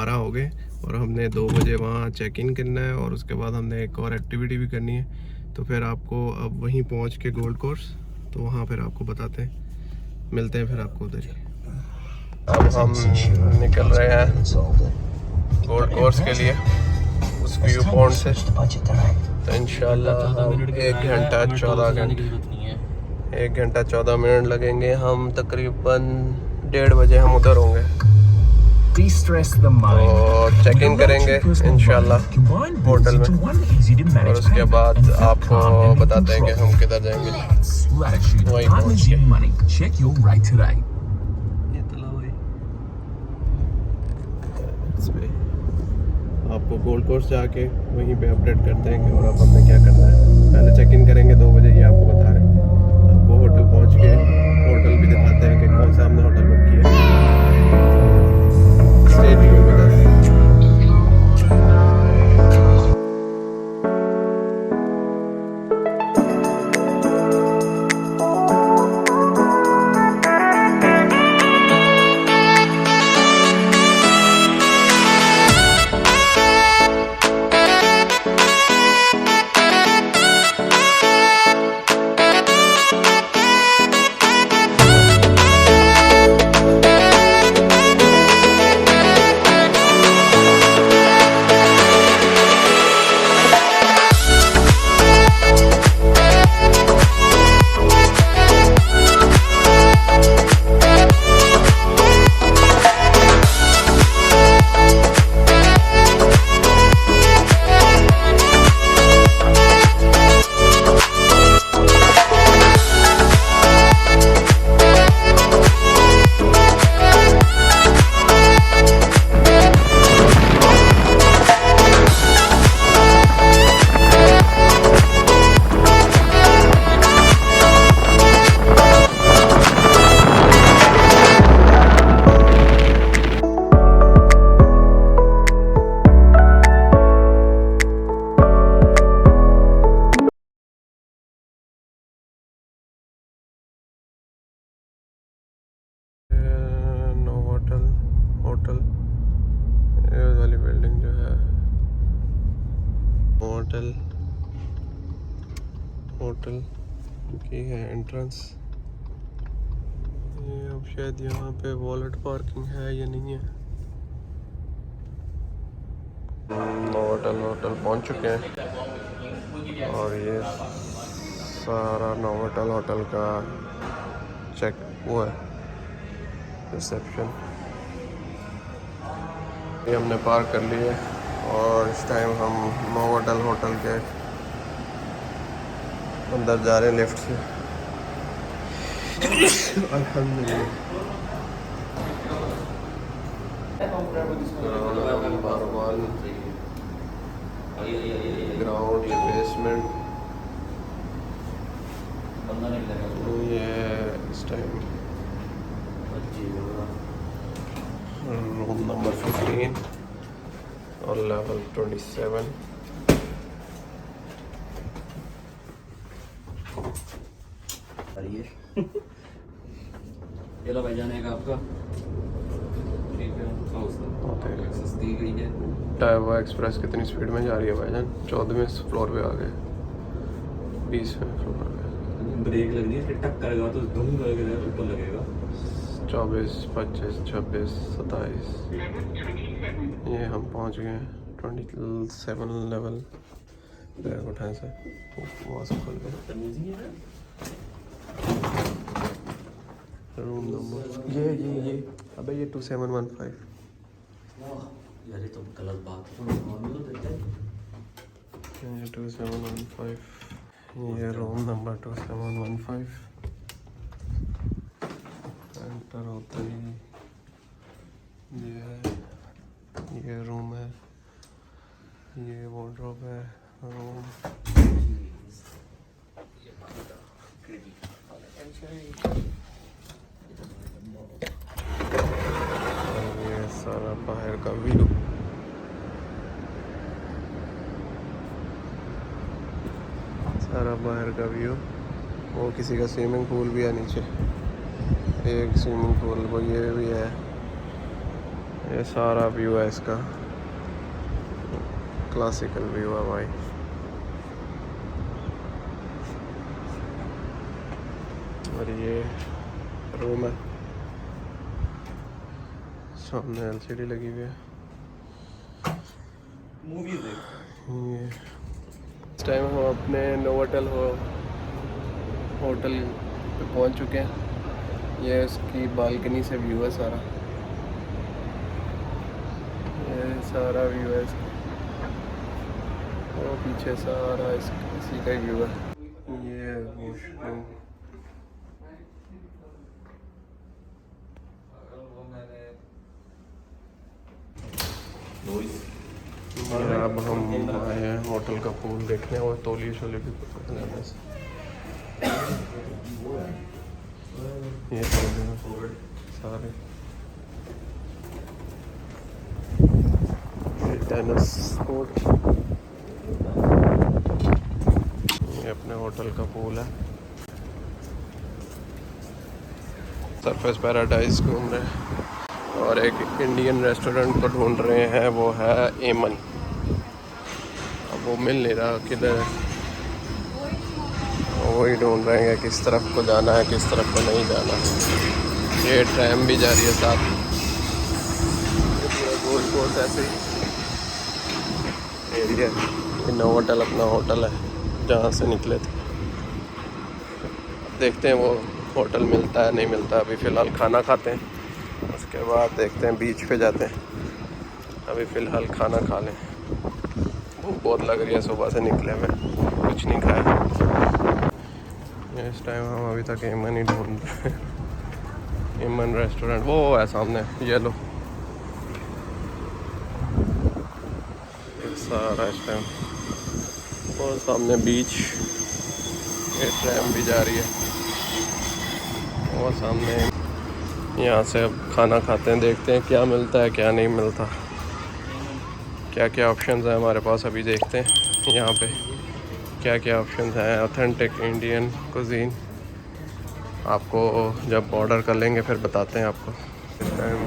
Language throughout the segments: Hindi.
12 हो गए और हमने 2 बजे वहाँ चेक इन करना है और उसके बाद हमने एक और एक्टिविटी भी करनी है। तो फिर आपको अब वहीं पहुँच के गोल्ड कोर्स, तो वहाँ फिर आपको बताते हैं, मिलते हैं फिर आपको उधर ही। अब हम निकल रहे हैं गोल्ड कोर्स के लिए उस व्यू पॉइंट से। तो इंशाल्लाह हम 1 घंटा 14 मिनट लगेंगे। हम तकरीबन 1:30 बजे हम उधर होंगे। तो चेक इन करेंगे इंशाल्लाह होटल में और उसके बाद आपको बताते हैं कि हम किधर जाएंगे। वहीं पहुँच के आपको गोल्ड कोर्स जाके वहीं पे अपडेट करते हैं कि और अब हमने क्या करना है। पहले चेक इन करेंगे 2 बजे, ये आपको बता रहे हैं। आपको होटल पहुंच के होटल भी दिखाते हैं कि कौन सा हमने होटल बुक किया। Stay tuned with us. Hotel ये वाली बिल्डिंग जो है होटल की है एंट्रेंस। ये अब शायद यहाँ पे वॉलेट पार्किंग है या नहीं है। होटल पहुँच चुके हैं और ये सारा नोवोटेल होटल का चेक हुआ है रिसेप्शन। ये हमने पार्क कर लिए और इस टाइम हम नोवोटेल होटल के अंदर जा रहे हैं लिफ्ट से। अल्हम्दुलिल्लाह ग्राउंड ये बेसमेंट ये इस टाइम रूम नंबर 15 और लेवल 27। ये लो भाईजान एक आपका दी गई है। टाइवा एक्सप्रेस कितनी स्पीड में जा रही है भाईजान? 14वें फ्लोर पे आ गए, 20वें फ्लोर पे। ब्रेक लग रही है, टक करेगा तो धूम करके ऊपर लगेगा। 24, 25, 26, 27 ये हम पहुंच गए हैं 27 लेवल। उठाए से वहाँ से खोल गए रूम नंबर ये अबे ये 2715। यार ये तो गलत बात है। ये 2715 ये रूम नंबर 2715। एंटर होते ही ये रूम है, ये वार्डरोब है रूम। ये सारा बाहर का व्यू। वो किसी का स्विमिंग पूल भी है नीचे, एक स्विमिंग पूल वो ये भी है। ये सारा व्यू है इसका, क्लासिकल व्यू है भाई। और ये रूम है, सामने एलसीडी लगी हुई है। मूवी देख। ये इस टाइम हम अपने नोवोटेल होटल पे पहुंच चुके हैं। ये इसकी बालकनी से व्यू है सारा, ये सारा व्यू है इसका, और पीछे सारा इसी का व्यू है। ये वॉशरूम, अब हम आए हैं होटल का पूल देखने, और तौलिए शोले भी पकड़ने से। ये सारे टेनिस कोर्ट, ये अपने होटल का पूल है। सरफेस पैराडाइज घूम रहे हैं और एक इंडियन रेस्टोरेंट को ढूंढ रहे हैं, वो है एमन। अब वो मिल नहीं रहा किधर है, वही ढूंढ रहे हैं किस तरफ को जाना है, किस तरफ को नहीं जाना। ये ट्रैम भी जा रही है साथ, ये पूरा गोल कोर्स ऐसे ही एरिया। ये नोवोटेल अपना होटल है जहाँ से निकले थे। देखते हैं वो होटल मिलता है नहीं मिलता। अभी फ़िलहाल खाना खाते हैं, उसके बाद देखते हैं बीच पे जाते हैं। अभी फ़िलहाल खाना खा लें, भूख बहुत लग रही है, सुबह से निकले में कुछ नहीं खाया। इस टाइम हम अभी तक एमन ही ढूंढ रहे हैं। एमन रेस्टोरेंट वो है सामने, ये लो सारा इस टाइम। और सामने बीच, ये ट्रैम भी जा रही है। और सामने यहाँ से अब खाना खाते हैं, देखते हैं क्या मिलता है क्या नहीं मिलता, क्या क्या ऑप्शंस हैं हमारे पास। अभी देखते हैं यहाँ पे क्या क्या ऑप्शंस हैं। ऑथेंटिक इंडियन कुजीन आपको जब ऑर्डर कर लेंगे फिर बताते हैं आपको। इस टाइम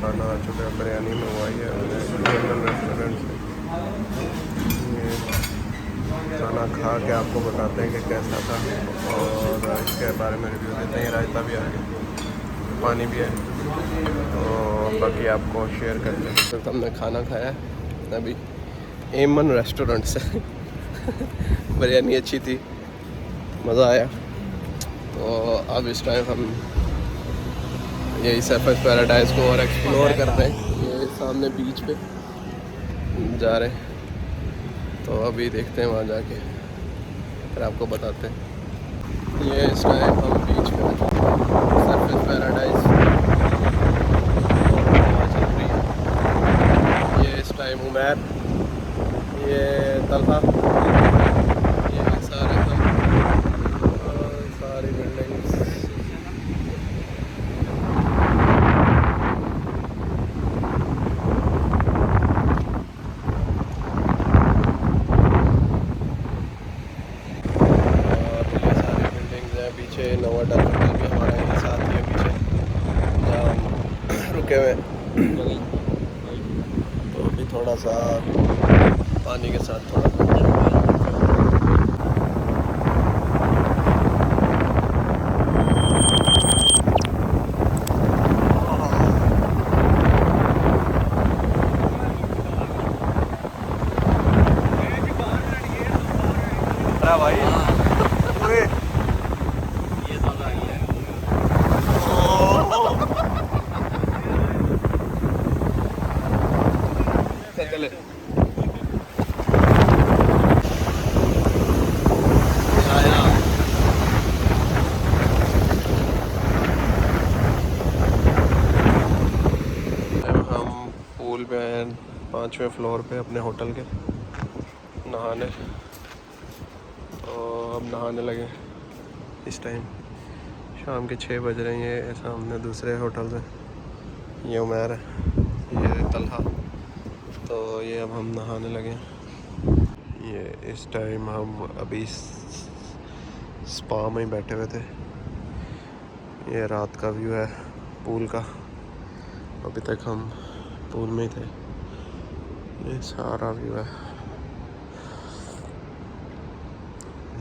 खाना आ चुका है, बिरयानी मंगवाई है एमन रेस्टोरेंट से। ये खाना खा के आपको बताते हैं कि कैसा था और इसके बारे में रिव्यू देते हैं। रायता भी आ गया, पानी भी है, तो बाकी आपको शेयर करते हैं। तो हमने खाना खाया अभी एमन रेस्टोरेंट से। बिरयानी अच्छी थी, मज़ा आया। तो अब इस टाइम हम यही सरफेस पैराडाइज को और एक्सप्लोर कर रहे हैं। ये सामने बीच पे जा रहे हैं, तो अभी देखते हैं वहाँ जाके फिर आपको बताते हैं। ये इस टाइम हम बीच पे सरफेस पैराडाइज चल रही है। ये इस टाइम उमैर, ये तलहा, ये सारे हम सारी बिल्डिंग्स। पीछे नोवोटेल होटल भी हमारे यहाँ साथ ही है, पीछे जहाँ हम रुके हुए। तो अभी थोड़ा सा पानी के साथ थोड़ा भाई चले। हम पूल पे हैं 5वें फ्लोर पे अपने होटल के, नहाने। तो अब नहाने लगे इस टाइम, शाम के 6 बज रहे हैं। ये सामने दूसरे होटल से ये उमैर है, ये तलहा। तो ये अब हम नहाने लगे। ये इस टाइम हम अभी स्पा में ही बैठे हुए थे। ये रात का व्यू है पूल का, ये सारा इस टाइम हम पूल पे हैं 5वें फ्लोर पे अपने होटल के, नहाने। तो अब नहाने लगे इस टाइम, शाम के 6 बज रहे हैं। ये सामने दूसरे होटल से ये तलहा। तो ये अब हम नहाने लगे। ये इस टाइम हम अभी स्पा में ही बैठे हुए थे। ये रात का व्यू है पूल का, अभी तक हम पूल में ही थे। ये सारा व्यू है,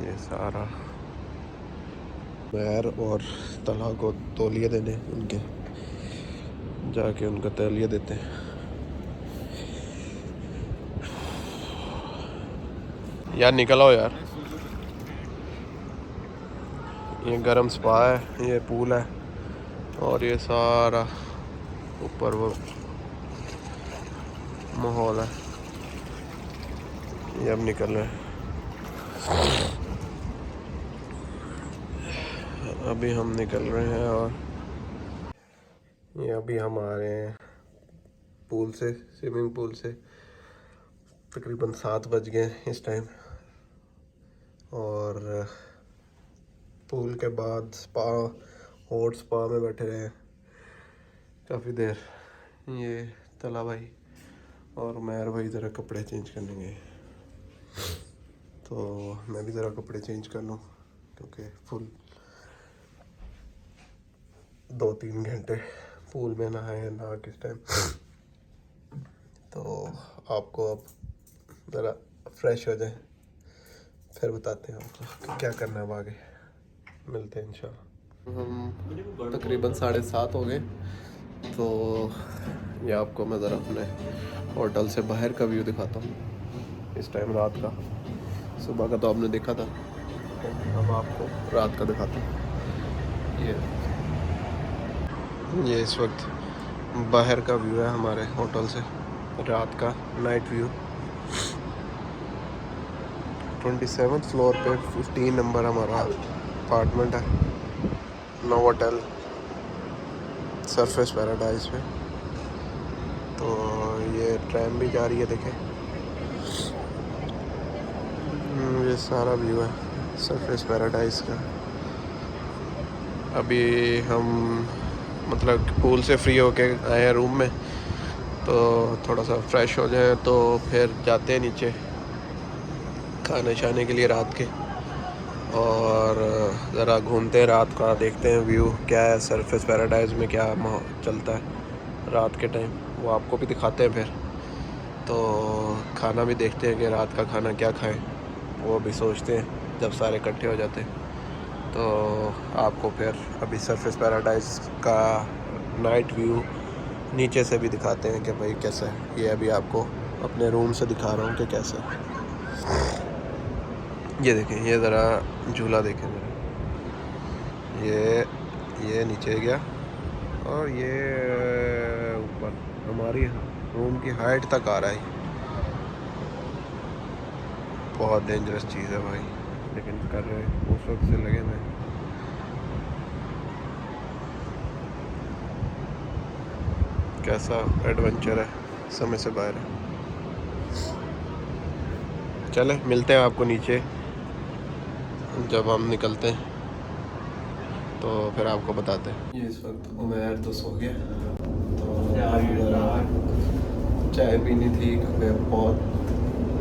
ये सारा मैर और तला को तौलिए देने उनके, जाके उनका तौलिया देते हैं। यार निकल आओ यार। ये गर्म स्पा है, ये पूल है और ये सारा ऊपर वो माहौल है। ये अब निकल रहे हैं। अभी हम निकल रहे हैं और ये अभी हम आ रहे हैं पूल से, स्विमिंग पूल से। तकरीबन 7 बज गए इस टाइम और पूल के बाद स्पा, हॉट स्पा में बैठे रहे काफ़ी देर। ये तला भाई और मैर भाई ज़रा कपड़े चेंज करने गए, तो मैं भी ज़रा कपड़े चेंज कर लूँ क्योंकि फुल 2-3 घंटे पूल में नहाए ना किस टाइम। तो आपको अब ज़रा फ्रेश हो जाए फिर बताते हैं आपको कि क्या करना है अब आगे। मिलते हैं इंशाल्लाह। हम तकरीबन 7:30 हो गए, तो ये आपको मैं ज़रा अपने होटल से बाहर का व्यू दिखाता हूँ इस टाइम रात का। सुबह का तो आपने देखा था, अब आपको रात का दिखाता हूँ। ये इस वक्त बाहर का व्यू है हमारे होटल से, रात का नाइट व्यू। 27th फ्लोर पे 15 नंबर हमारा अपार्टमेंट है, नोवोटेल सरफेस पैराडाइज पे। तो ये ट्रेन भी जा रही है, देखें ये सारा व्यू है सरफेस पैराडाइज का। अभी हम मतलब पूल से फ्री होके आए हैं रूम में, तो थोड़ा सा फ्रेश हो जाए तो फिर जाते हैं नीचे खाने शाने के लिए रात के, और ज़रा घूमते हैं रात का, देखते हैं व्यू क्या है सरफेस पैराडाइज में, क्या चलता है रात के टाइम, वो आपको भी दिखाते हैं। फिर तो खाना भी देखते हैं कि रात का खाना क्या खाएं, वो भी सोचते हैं जब सारे इकट्ठे हो जाते हैं। तो आपको फिर अभी सरफेस पैराडाइज का नाइट व्यू नीचे से भी दिखाते हैं कि भाई कैसा है। ये अभी आपको अपने रूम से दिखा रहा हूँ कि कैसा है। ये देखें, ये ज़रा झूला देखें ज़रा, ये नीचे गया और ये ऊपर हमारी रूम की हाइट तक आ रहा है। बहुत डेंजरस चीज़ है भाई, लेकिन कर रहे हैं, उस वक्त से लगे हुए। कैसा एडवेंचर है, समय से बाहर है। चले मिलते हैं आपको नीचे जब हम निकलते हैं, तो फिर आपको बताते हैं। ये इस वक्त उमैर तो सो गया, तो चाय पीनी थी क्योंकि बहुत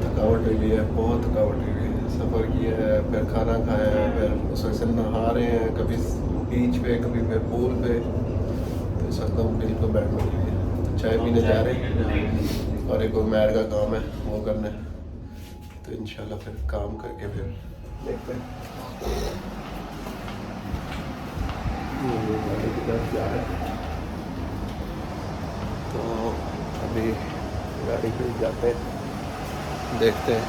थकावट हुई है, बहुत थकावट हुई है। सफ़र किया है, फिर खाना खाया है, फिर उस वक्त से नहा रहे हैं, कभी बीच पे कभी पे पूल पे। तो इस वक्त हम बिल्कुल बैठने के लिए तो चाय पीने जा रहे हैं और एक उमैर का काम है वो करना है। तो इंशाल्लाह फिर काम करके फिर देखते हैं जा रहे हैं। तो अभी गाड़ी पे जाते हैं, देखते हैं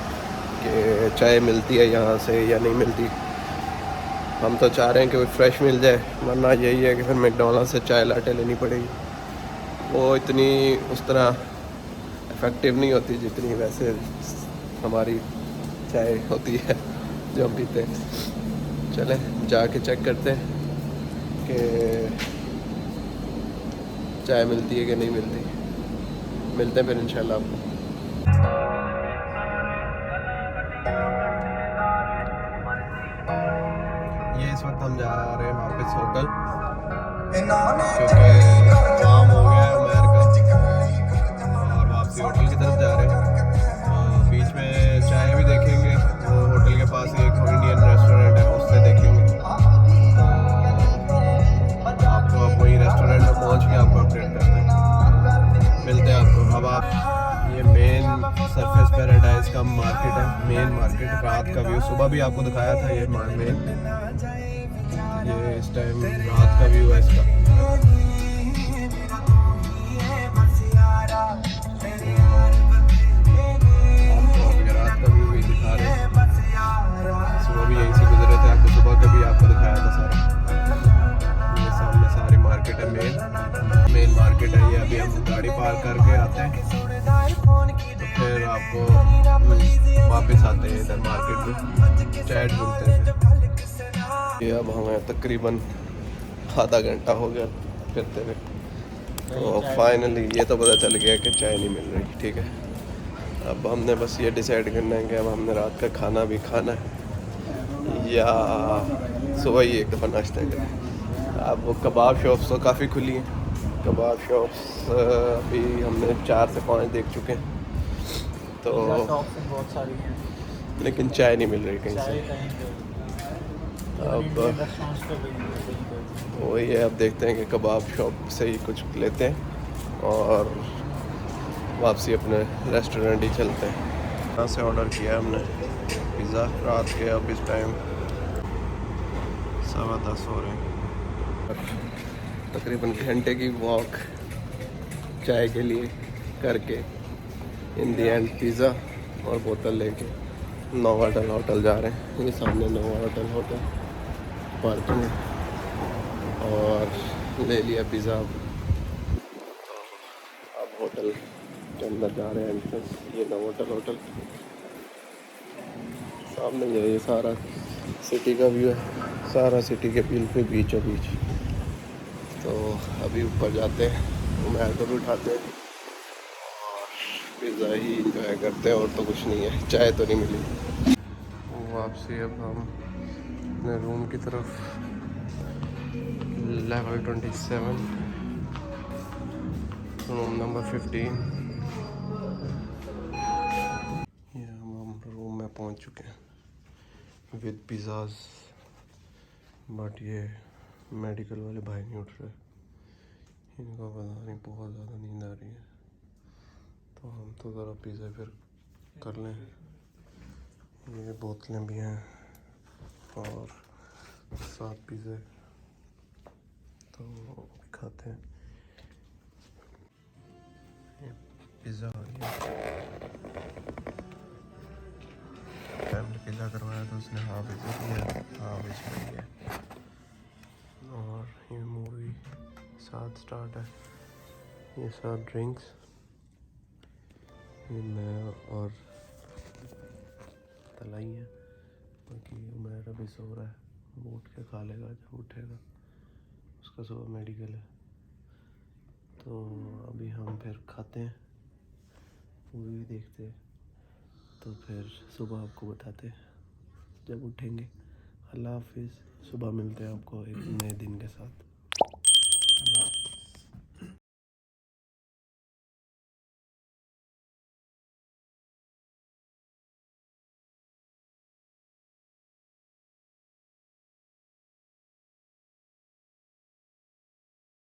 कि चाय मिलती है यहाँ से या नहीं मिलती। हम तो चाह रहे हैं कि फ्रेश मिल जाए, वरना यही है कि फिर मैकडॉनल्ड से चाय लाटे लेनी पड़ेगी। वो इतनी उस तरह इफ़ेक्टिव नहीं होती जितनी वैसे हमारी चाय होती है जो हम पीते हैं। चले जाके चेक करते हैं कि चाय मिलती है कि नहीं मिलती। मिलते हैं फिर इंशाल्लाह आपको। ये इस वक्त हम जा रहे हैं वापस होटल, क्योंकि काम हो गया है उमैर का और वापसी होटल की तरफ जा रहे हैं। तो बीच में चाय भी देखेंगे, वो होटल के पास एक इंडियन रेस्टोरेंट है उससे देखेंगे। तो आपको अब वही रेस्टोरेंट में पहुँच के आपको अपडेट करते हैं। का मार्केट है, मेन मार्केट। रात का व्यू, सुबह भी आपको दिखाया था ये मेन, ये इस टाइम रात का व्यू है इसका। आपको अभी रात का व्यू भी दिखा रहे हैं। सुबह भी यहीं से गुजरे थे, आपको सुबह का भी आपको दिखाया था सारा। ये सामने सारी मार्केट है, मेन मार्केट है ये। अभी हम गाड़ी पार्क करके आते हैं तो फिर आपको वापस आते हैं इधर मार्केट में, चाय ढूंढते हैं फिर। ये अब हमें तकरीबन आधा घंटा हो गया फिरते हुए, तो फाइनली ये तो पता चल गया कि चाय नहीं मिल रही। ठीक है, अब हमने बस ये डिसाइड करना है कि अब हमने रात का खाना भी खाना है या सुबह ही एक दफ़ा नाश्ता करें। अब वो कबाब शॉप्स तो काफ़ी खुली हैं, कबाब शॉप्स अभी हमने 4 से 5 देख चुके हैं, तो बहुत सारी हैं, लेकिन चाय नहीं मिल रही कहीं से। अब वही है, अब देखते हैं कि कबाब शॉप से ही कुछ लेते हैं और वापसी अपने रेस्टोरेंट ही चलते हैं। यहाँ से ऑर्डर किया हमने पिज़्ज़ा रात के, अब इस टाइम 10:15 हो रहे हैं। तकरीबन घंटे की वॉक चाय के लिए करके इन दी एंड पिज़्ज़ा और बोतल लेके नोवाटेल होटल जा रहे हैं। ये सामने नोवाटेल होटल पार्किंग है, और ले लिया पिज़्ज़ा। अब होटल के अंदर जा रहे हैं, एंट्रेंस ये नोवाटेल होटल। सामने ये सारा सिटी का व्यू है, सारा सिटी के बिल्कुल बीचों बीच। तो अभी ऊपर जाते हैं, मैटर उठाते हैं और पिज़्ज़ा ही इंजॉय करते हैं, और तो कुछ नहीं है, चाय तो नहीं मिली। वापसी अब हम अपने रूम की तरफ, लेवल 27, रूम नंबर 15। ये हम रूम में पहुंच चुके हैं विद पिज़्ज़ाज, बट ये मेडिकल वाले भाई नहीं उठ रहे, इनको पता नहीं बहुत ज़्यादा नींद आ रही है, तो हम तो ज़रा पिज़्ज़ा फिर कर लें। ये बोतलें भी हैं और 7 पिज़्ज़े, तो खाते हैं। ये पिज़्ज़ा आ गया, फैमिली पिज़्ज़ा करवाया तो उसने हाफ वेज दिया, हाफ वेज मिल गया। और ये मूवी 7 स्टार्ट है, ये 7 ड्रिंक्स, ये मैं और तलाई है, बाकी मेरा भी सो रहा है, वो उठ के खा लेगा जब उठेगा, उसका सुबह मेडिकल है। तो अभी हम फिर खाते हैं, मूवी देखते हैं, तो फिर सुबह आपको बताते हैं जब उठेंगे। अल्लाह हाफिज़, सुबह मिलते हैं आपको एक नए दिन के साथ। अल्लाह।